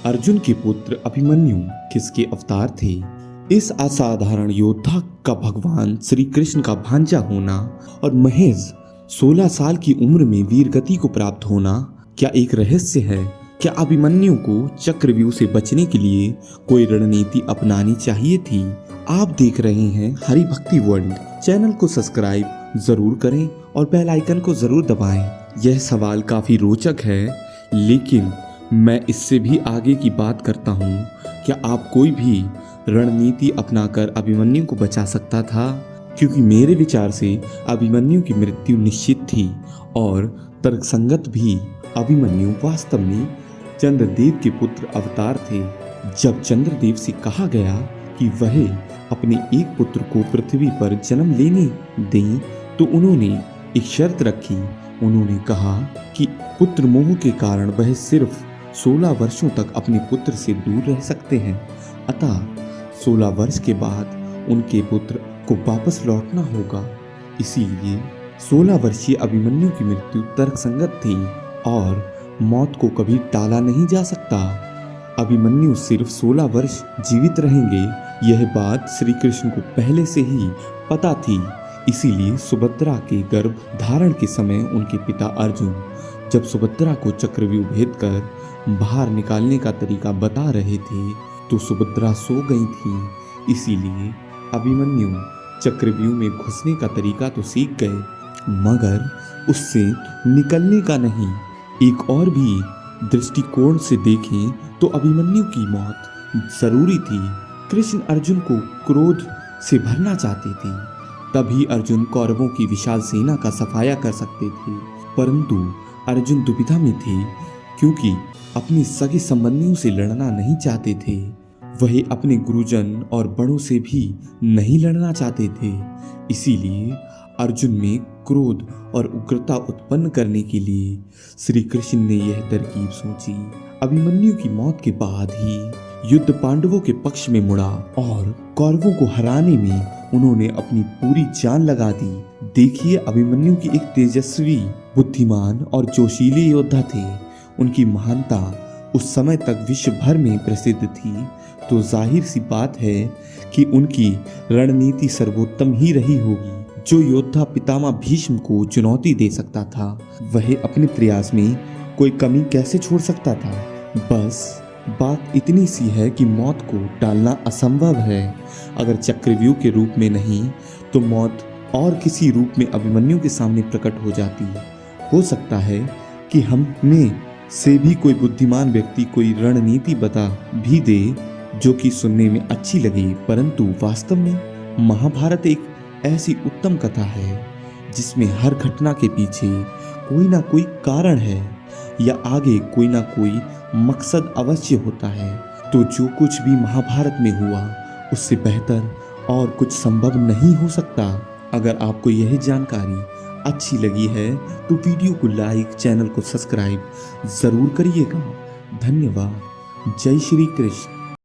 अर्जुन के पुत्र अभिमन्यु किसके अवतार थे? इस असाधारण योद्धा का भगवान श्री कृष्ण का भांजा होना और महज 16 साल की उम्र में वीरगति को प्राप्त होना क्या एक रहस्य है? क्या अभिमन्यु को चक्रव्यूह से बचने के लिए कोई रणनीति अपनानी चाहिए थी? आप देख रहे हैं हरि भक्ति वर्ल्ड। चैनल को सब्सक्राइब जरूर करें और बेल आइकन को जरूर दबाएं। यह सवाल काफी रोचक है, लेकिन मैं इससे भी आगे की बात करता हूँ। क्या आप कोई भी रणनीति अपनाकर अभिमन्यु को बचा सकता था? क्योंकि मेरे विचार से अभिमन्यु की मृत्यु निश्चित थी और तर्कसंगत भी। अभिमन्यु वास्तव में चंद्रदेव के पुत्र अवतार थे। जब चंद्रदेव से कहा गया कि वह अपने एक पुत्र को पृथ्वी पर जन्म लेने दें, तो उन्होंने एक शर्त रखी। उन्होंने कहा कि पुत्र मोह के कारण वह सिर्फ 16 वर्षों तक अपने पुत्र से दूर रह सकते हैं। अतः 16 वर्ष के बाद उनके पुत्र को वापस लौटना होगा। इसीलिए 16 वर्षीय अभिमन्यु की मृत्यु तर्कसंगत थी और मौत को कभी टाला नहीं जा सकता। अभिमन्यु सिर्फ 16 वर्ष जीवित रहेंगे, यह बात श्री कृष्ण को पहले से ही पता थी। इसीलिए सुभद्रा के गर्भ धारण के समय उनके पिता अर्जुन जब सुभद्रा को चक्रव्यूह भेद कर बाहर निकालने का तरीका बता रहे थे, तो सुभद्रा सो गई थी। इसीलिए अभिमन्यु चक्रव्यूह में घुसने का तरीका तो सीख गए, मगर उससे निकलने का नहीं। एक और भी दृष्टिकोण से देखें तो अभिमन्यु की मौत जरूरी थी। कृष्ण अर्जुन को क्रोध से भरना चाहते थे, तभी अर्जुन कौरवों की विशाल सेना का सफाया कर सकते थे। परंतु अर्जुन दुविधा में थे, क्योंकि अपने सगे संबंधियों से लड़ना नहीं चाहते थे। वह अपने गुरुजन और बड़ों से भी नहीं लड़ना चाहते थे। इसीलिए अर्जुन में क्रोध और उग्रता उत्पन्न करने के लिए श्री कृष्ण ने यह तरकीब सोची। अभिमन्यु की मौत के बाद ही युद्ध पांडवों के पक्ष में मुड़ा और कौरवों को हराने में उन्होंने अपनी पूरी जान लगा दी। देखिए, अभिमन्यु की एक तेजस्वी, बुद्धिमान और जोशीले योद्धा थे। उनकी महानता उस समय तक विश्व भर में प्रसिद्ध थी, तो जाहिर सी बात है कि उनकी रणनीति सर्वोत्तम ही रही होगी। जो योद्धा पितामह भीष्म को चुनौती दे सकता था, वह अपने प्रयास में कोई कमी कैसे छोड़ सकता था? बस बात इतनी सी है कि मौत को टालना असंभव है। अगर चक्रव्यूह के रूप में नहीं, तो मौत और किसी रूप में अभिमन्यु के सामने प्रकट हो जाती। हो सकता है कि हम में से भी कोई बुद्धिमान व्यक्ति कोई रणनीति बता भी दे जो कि सुनने में अच्छी लगे, परंतु वास्तव में महाभारत एक ऐसी उत्तम कथा है जिसमें हर घटना के पीछे कोई ना कोई कारण है या आगे कोई ना कोई मकसद अवश्य होता है। तो जो कुछ भी महाभारत में हुआ, उससे बेहतर और कुछ संभव नहीं हो सकता। अगर आपको यह जानकारी अच्छी लगी है तो वीडियो को लाइक, चैनल को सब्सक्राइब जरूर करिएगा। धन्यवाद। जय श्री कृष्ण।